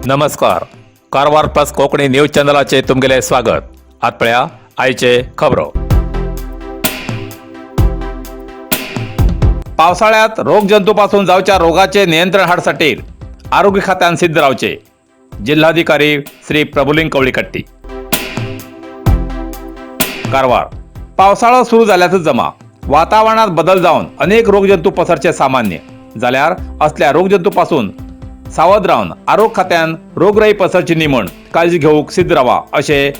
नमस्कार. Karwar plus Konkani news चॅनलाचे तुमगेले स्वागत. आतपळ्या आयचे खबरो. पावसाळ्यात रोगजंतूपासून जावच्या रोगाचे नियंत्रण हाडसाठी आरोग्य खात्यान सिद्ध रावचे. जिल्हाधिकारी श्री प्रभुलिंग कवळीकट्टी. कारवार. पावसाळा सुरू जाल्यातच जमा वातावरणात बदल जाऊन अनेक रोगजंतू पसरचे सामान्य जाल्यार असल्या रोगजंतूपासून सावध रावन आरोग्य खात्यान रोगराई पसरची न्ही म्हूण काळजी घेवंक सिद्ध रावा अशे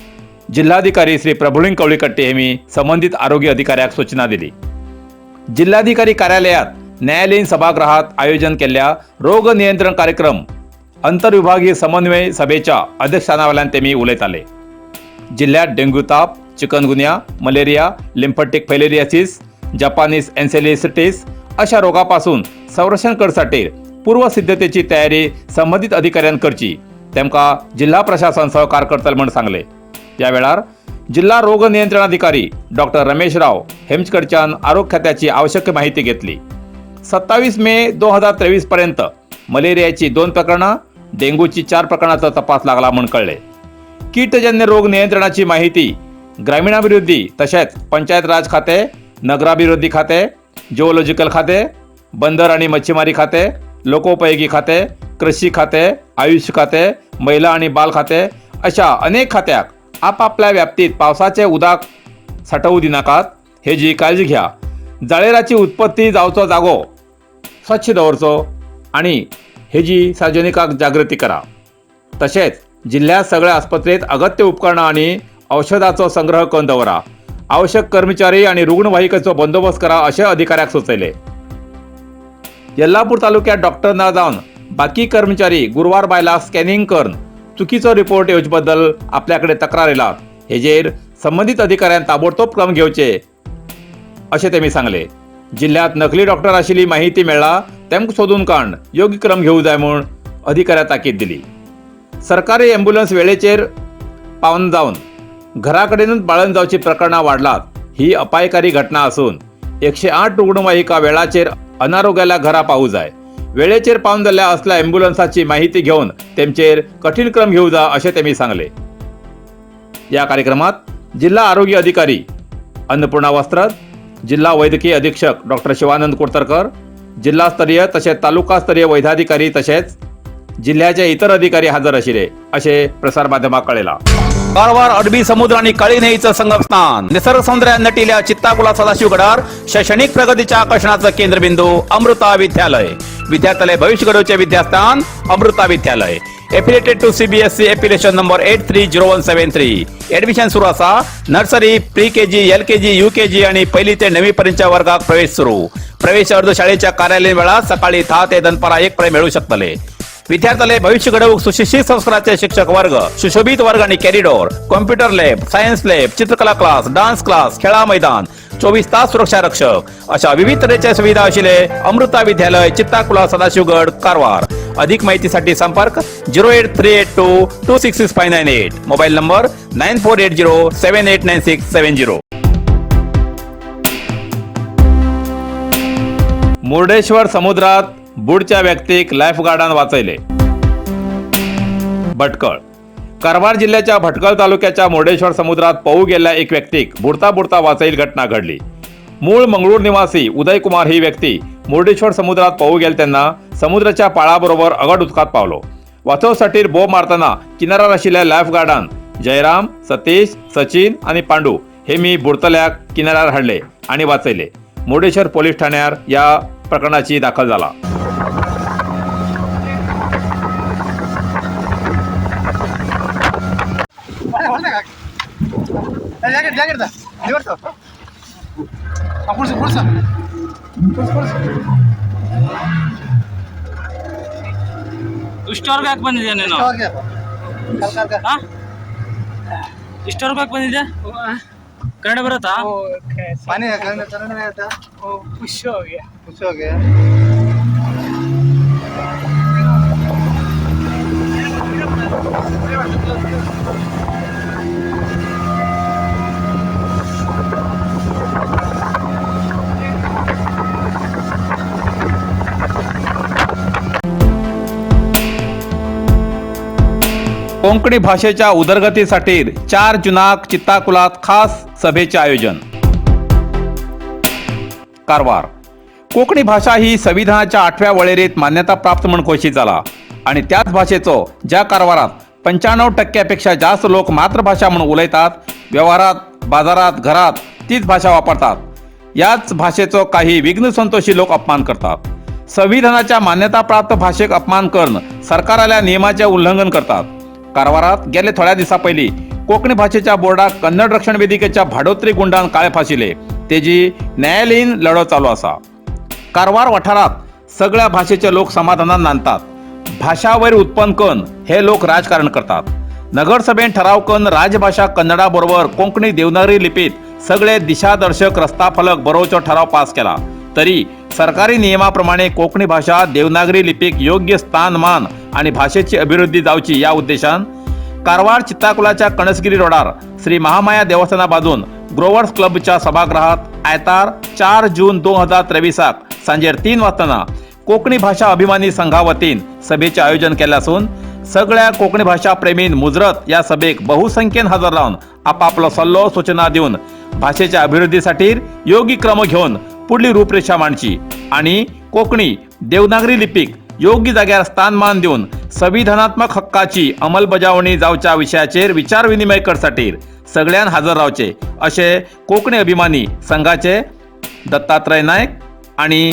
जिल्हाधिकारी श्री प्रभुलिंग कवळीकट्टी हेमी संबंधित आरोग्य अधिकाऱ्याक सूचना दिली. जिल्हाधिकारी कार्यालयात न्यायालयीन सभागृहात आयोजन केल्ल्या रोग नियंत्रण कार्यक्रम आंतरविभागीय समन्वय सभेच्या अध्यक्षस्थानावेल्यान तेमी उलयताले. जिल्ह्यात डेंग्यू ताप, chikungunya, malaria, lymphatic filariasis, Japanese encephalitis अशा रोगापासून संरक्षण करसाठी पूर्व सिद्धतेची तयारी संबंधित अधिकाऱ्यान करची तेमका जिल्हा प्रशासन सहकार करतले म्हणून सांगले. या वेळार जिल्हा रोग नियंत्रणाधिकारी डॉक्टर रमेशराव हेमचकडच्यान आरोग्य खात्याची आवश्यक माहिती घेतली. 27 मे 2023 पर्यंत मलेरियाची 2 प्रकरणं, डेंग्यूची 4 प्रकरणांचा तपास लागला म्हणून कळले. कीटजन्य रोग नियंत्रणाची माहिती ग्रामीणाभिवृद्धी तसेच पंचायत राज खाते, नगराभिवृद्धी खाते, जिओलॉजिकल खाते, बंदर आणि मच्छीमारी खाते, लोकोपयोगी खाते, कृषी खाते, आयुष खाते, महिला आणि बाल खाते अशा अनेक खात्याक आपापल्या व्याप्तीत पावसाचे उदक साठवू दिनाकात हेजी काळजी घ्या. जळेराची उत्पत्ती जावचो जागो स्वच्छ दवरचो आणि हेजी सार्वजनिकाक जागृती करा. तसेच जिल्ह्यात सगळ्या आस्पत्रेत अगत्य उपकरणं आणि औषधाचो संग्रह करून दवरा. आवश्यक कर्मचारी आणि रुग्णवाहिकेचो बंदोबस्त करा अशे अधिकाऱ्याक सुचयले. यल्लापूर तालुक्यात डॉक्टर ना जावन बाकी कर्मचारी गुरुवार बायला स्कॅनिंग करून चुकीचो रिपोर्ट येवचे बद्दल आपल्याकडे तक्रार येयला. हेजेर संबंधित अधिकाऱ्यान ताबडतोब क्रम घेवचे अशें तेमी सांगले. जिल्ह्यात नकली डॉक्टर आशिल्ली माहिती मेळ्ळा तेमकां सोदून काडून योग्य क्रम घेवूं जाय म्हूण अधिकाऱ्यान ताकीद दिली. सरकारी अँब्युलन्स वेळेचेर पावन जावन घरा कडेनूच बाळन जावची प्रकरणां वाडलात. ही अपायकारी घटना असून 108 रुग्णवाहिका वेळाचेर अनारोग्याला घरा पावू जाय. वेळेचेर पावन जाल्ल्या असल्या अँब्युलन्साची माहिती घेऊन तेमचेर कठीण क्रम घेवू जा अशें तेमी सांगले. या कार्यक्रमात जिल्हा आरोग्य अधिकारी अन्नपूर्णा वस्त्रद, जिल्हा वैद्यकीय अधीक्षक डॉक्टर शिवानंद कुर्तरकर, जिल्हास्तरीय तसेच तालुकास्तरीय वैद्याधिकारी तसेच जिल्ह्याचे इतर अधिकारी हजर आशिल्ले असे प्रसारमाध्यमांक कळयला. कारवार अरबी समुद्र आणि काळी न्हंयेचं संगमस्थान निसर्ग सौंदर्यान नटिल्ल्या चित्ताकुला सदाशिवगडार शैक्षणिक प्रगतीच्या आकर्षणाचं केंद्रबिंदू अमृता विद्यालय. विद्यार्थ्यालय भविष्य घडोवचे विद्यास्थान अमृता विद्यालय. Affiliated to CBSE affiliation number 830173. Admission सुरू असा. Nursery, pre KG, LKG, UKG आणि 1ली ते 9वी पर्यंतच्या वर्गात प्रवेश सुरू. प्रवेश अर्ज शाळेच्या कार्यालयीन वेळा सकाळी 10 ते दनपारा 1 पर्यंत मिळू शकतले. विद्यार्थ्यालय भविष्य घडवूक सुशिक्षित संस्काराचे शिक्षक वर्ग, सुशोभित वर्ग आणि corridor, computer lab, science lab, चित्रकला क्लास, डान्स क्लास, खेळा मैदान, 24 तास सुरक्षा रक्षक अशा विविध तऱ्हेच्या सुविधा आशिल्ले अमृता विद्यालय, चित्ताकुला, सदाशिवगड, कारवार. अधिक माहितीसाठी संपर्क 08382266598. Mobile number 9480789670. मुर्डेश्वर समुद्रात बुडच्या व्यक्तीक लाईफगार्डान वाचयले. भटकळ. कारवार जिल्ह्याच्या भटकळ तालुक्याच्या मुर्डेश्वर समुद्रात पोहू गेलेल्या एक व्यक्तीक बुडता बुडता वाचयली घटना घडली. मूळ मंगळूर निवासी उदय कुमार ही व्यक्ती मुर्डेश्वर समुद्रात पोहू गेले तेन्ना समुद्राच्या पाळाबरोबर अगड उदकात पावलो. वाचवसाठी बोब मारतना किनारार आशिल्ल्या लाईफगार्डान जयराम, सतीश, सचिन आणि पांडू हेमी बुडतल्याक किनाऱ्यार हाडले आणि वाचयले. मुर्डेश्वर पोलीस ठाण्यार या प्रकरणाची दाखल जाला. ಸ್ಟೋರ್ಗೆ ಹಾಕಿ ಬಂದಿದ್ಯಾ ನೀನು? ಸ್ಟೋರ್ಗೆ ಹಾಕಿ ಬಂದಿದ್ಯಾ? ಕನ್ನಡ ಬರುತ್ತಾ? ಖುಷಿ ಹೋಗಿ कोंकणी भाषेच्या उदरगतीसाठी 4 जुनाक चित्ताकुलात खास सभेचे आयोजन. कारवार. कोंकणी भाषा ही संविधानाच्या 8व्या वळेरीत मान्यता प्राप्त म्हणून घोषित झाला आणि त्याच भाषेचो ज्या कारवारात 95% जास्त लोक मातृभाषा म्हणून उलयतात, व्यवहारात, बाजारात, घरात तीच भाषा वापरतात, याच भाषेचो काही विघ्न संतोषी लोक अपमान करतात. संविधानाच्या मान्यता प्राप्त भाषेक अपमान करून सरकाराल्या नियमाचे उल्लंघन करतात. कारवारात गेले थोड्या दिसा पयलीं कोंकणी भाषेच्या बोर्डाक कन्नड रक्षण वेदिकेच्या भाडोत्री गुंडान काळे फाशिले, तेजी न्यायालयीन लढो चालू आसा. कारवार वाठारात सगळ्या भाषेचे लोक समाधानान नांदतात. भाषा वयर उत्पन्न करून हे लोक राजकारण करतात. नगरसभेन ठराव करून राजभाषा कन्नडा बरोबर कोंकणी देवनागरी लिपीत सगळे दिशादर्शक रस्ता फलक बरोवचो ठराव पास केला. तरी सरकारी नियमाप्रमाणे कोंकणी भाषा देवनागरी लिपीक योग्य स्थानमान आणि भाषेची अभिवृद्धी जावची या उद्देशान कारवार चित्ताकुलाच्या कणसगिरी रोडार श्री महामाया देवस्थाना बाजून ग्रोवर्स क्लबच्या सभागृहात आयतार 4 जून 2023 सांजेर 3 वाजताना कोंकणी भाषा अभिमानी संघा वतीन सभेचे आयोजन केले असून सगळ्या कोंकणी भाषा प्रेमीन मुजरत या सभेक बहुसंख्येन हजर राहून आपापलो सल्लो सूचना देऊन भाषेच्या अभिवृद्धीसाठी योग्य क्रम घेऊन पुढली रूपरेषा मांडची आणि कोंकणी देवनागरी लिपीक योग्य जाग्यार स्थानमान देऊन संविधानात्मक हक्काची अंमलबजावणी जावच्या विशयाचेर विचार विनिमय करसाठी सगळ्यान हजर रावचे असे कोंकणी अभिमानी संघाचे दत्तात्रय नायक आणि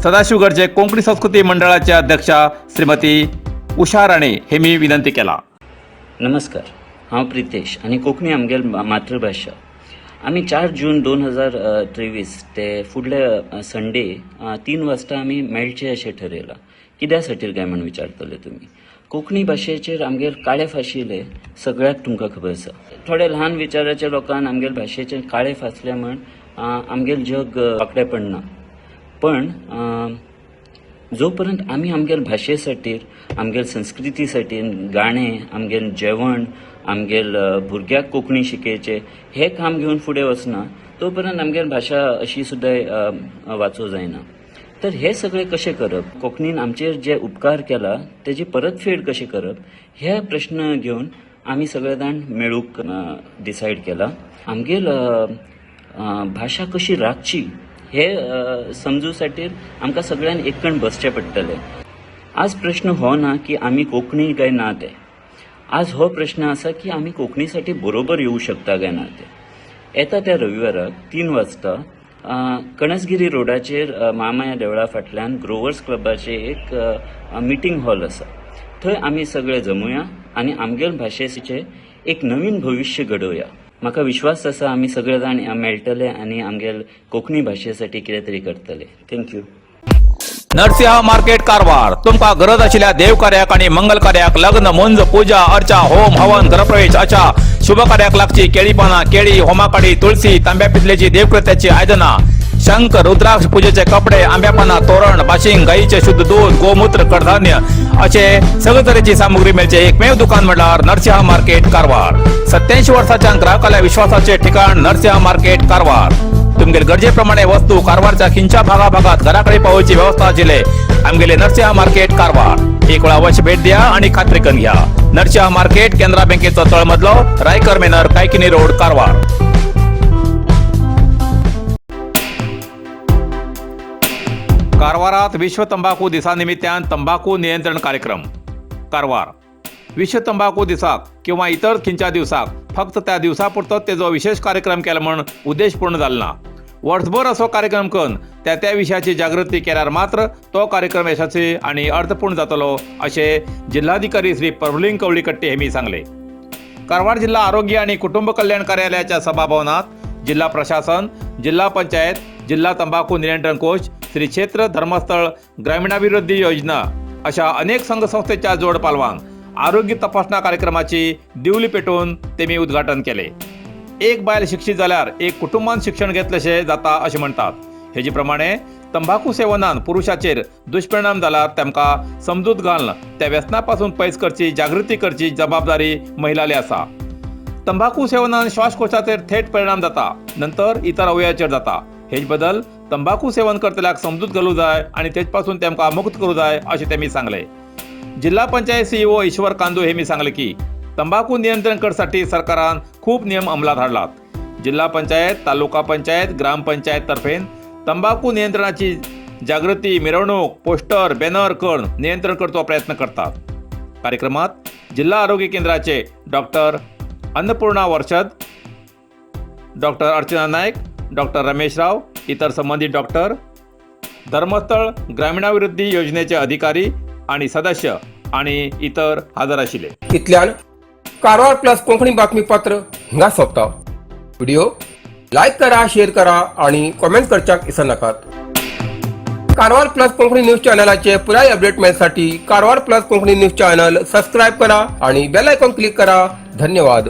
सदाशिव गरजे कोंकणी संस्कृती मंडळाच्या अध्यक्षा श्रीमती उषा राणे हेमी विनंती केला. नमस्कार, हांव प्रितेश आनी कोंकणी आमगेल मातृभाषा. आमी 4 जून 2023 ते फुडले संडे 3 वाजता आमी मेळचे अशें ठरयलां. कित्या खातीर काय म्हण विचारतले तुमी. कोंकणी भाशेचेर आमगेर काळे फाशिले सगळ्याक तुमकां खबर आसा. थोडे ल्हान विचाराच्या लोकांन आमगेर भाशेचेर काळे फासले म्हण आमगेल जग वाकडें पडना. पण जो पर्यंत आमी आमगेल भाशे खातीर आमगेल संस्कृती खातीर गाणें, आमगेल जेवण, आमगेल भुरग्याक कोंकणी शिकयचे हे काम घेवन फुडें वचना तो पर्यंत आमगेल भाशा अशी सुद्दां वाचूं जायना. तर हे सगळें कशें करप, कोंकणीन आमचेर जे उपकार केला तेजी परतफेड कशी करप, हे प्रश्न घेवन आमी सगळे जाण मेळूंक डिसायड केला. आमगेल भाशा कशी राखची हे समजू खातीर आमकां सगळ्यांक एक कण बसचें पडटलें. आज प्रश्न हो ना की आमी कोंकणी काय ना ते. आज हो प्रश्न आसा की आमी कोंकणीसाठी बरोबर येवं शकता काय ना ते. येता त्या रविवाराक 3 वाजता कणसगिरी रोडाचेर महामाया देवळा फाटल्यान ग्रोवर्स क्लबाचे एक मिटींग हॉल आसा. थंय आमी सगळे जमुया आनी आमगेल भाशेचे एक नवीन भविष्य घडोवया. म्हाका विश्वास आसा आमी सगळे जाण मेळटले आनी आमगेल कोंकणी भाशेसाठी कितें तरी करतले. थँक्यू. नरसिंह मार्केट कारवार. तुमका गरज आशिल्ल्या देव कार्याक आणि मंगल कार्याक, लग्न, मुंज, पूजा, अर्चा, होम, हवन, ग्रहप्रवेश अशा शुभ कार्याक लागची केळी पानां, केळी, होमाकाडी, तुळशी, तांब्या पितलेची देवकृत्याची आयदनां, शंख, रुद्राक्ष पूजेचे कपडे, आंब्या पानां, तोरण, बाशिंग, गाईचे शुद्ध दूध, गोमूत्र, कडधान्य असे सगळे तरेची सामुग्री मेळचे एकमेव दुकान म्हणल्यार नरसिंह मार्केट कारवार. 87 वर्सांच्या ग्राहकाल्या विश्वासाचे ठिकाण नरसिंह मार्केट कारवार. तुमगेर गरजेप्रमाणे वस्तू कारवारच्या खिंच्या भागाभागात घराकडे पावोवची व्यवस्था आशिल्ले आमगेले नरसिंह मार्केट कारवार. एक वेळ अवश्य भेट द्या आणि खात्री करून घ्या. नरसिंह मार्केट केंद्रा बँकेचो तळमजलो, रायकर मेनर, कायकिनी रोड, कारवार. कारवारात विश्व तंबाखू दिसा निमित्यान तंबाखू नियंत्रण कार्यक्रम. कारवार. विश्व तंबाखू दिसाक किंवा इतर खिंच्या दिवसाक फक्त त्या दिवसापुरतो तेजो विशेष कार्यक्रम केला म्हण उद्देश पूर्ण जालो ना. वर्सभर असो कार्यक्रम करून त्या विशयाची जागृती केल्यार मात्र तो कार्यक्रम यशस्वी आणि अर्थपूर्ण जातलो असे जिल्हाधिकारी श्री प्रभुलिंग कवळीकट्टी हेमी सांगले. कारवार जिल्हा आरोग्य आणि कुटुंब कल्याण कार्यालयाच्या सभाभवनात जिल्हा प्रशासन, जिल्हा पंचायत, जिल्हा तंबाखू नियंत्रण कोश, श्री क्षेत्र धर्मस्थळ ग्रामीणाभिवृद्धी योजना अशा अनेक संघ संस्थेच्या जोड पालवान आरोग्य तपासणा कार्यक्रमाची दिवली पेटून तेमी उद्घाटन केले. एक बायल शिक्षित जाल्यार एक कुटुंबान शिक्षण घेतलेशें जाता अशें म्हणटात. हेजे प्रमाणे तंबाखू सेवनान पुरुषाचेर दुष्परिणाम जाल्यार तांकां समजूत घालून त्या व्यसना पासून पयस करची, जागृती करची जबाबदारी महिलाली आसा. तंबाखू सेवनान श्वासकोशाचेर थेट परिणाम जाता, नंतर इतर अवयवाचेर जाता. हेज बदल तंबाखू सेवन करतल्याक समजूत घालूं जाय आणि तेज पासून तांकां मुक्त करूं जाय अशें तेमी सांगले. जिल्हा पंचायत सीईओ ईश्वर कांदू हेमी सांगले की तंबाखू नियंत्रण करण्यासाठी सरकारान खूप नियम अंमलात हाडलात। जिल्हा पंचायत, तालुका पंचायत, ग्रामपंचायत तर्फे तंबाखू नियंत्रणाची जागृती मिरवणूक, पोस्टर, बॅनर करून नियंत्रण करतो प्रयत्न करतात। कार्यक्रमात जिल्हा आरोग्य केंद्राचे doctor Annapurna Varshad, doctor Archana Naik, doctor Ramesh Rao, इतर संबंधित डॉक्टर, धर्मस्थळ ग्रामीणाभिवृद्धी योजनेचे अधिकारी आणि सदस्य आणि इतर हजर आशिले। इतल्यान कारवार प्लस कोंकणी बातमीपत्र हिंगा सोंपता। व्हिडिओ लाईक करा, शेअर करा आणि कॉमेंट करच्याक विसरू नाकात। कारवार प्लस कोंकणी न्यूज चॅनलाचे पुराय अपडेट मेळसाठी Karwar plus Konkani news channel subscribe करा आणि बेल आयकॉन क्लिक करा। धन्यवाद।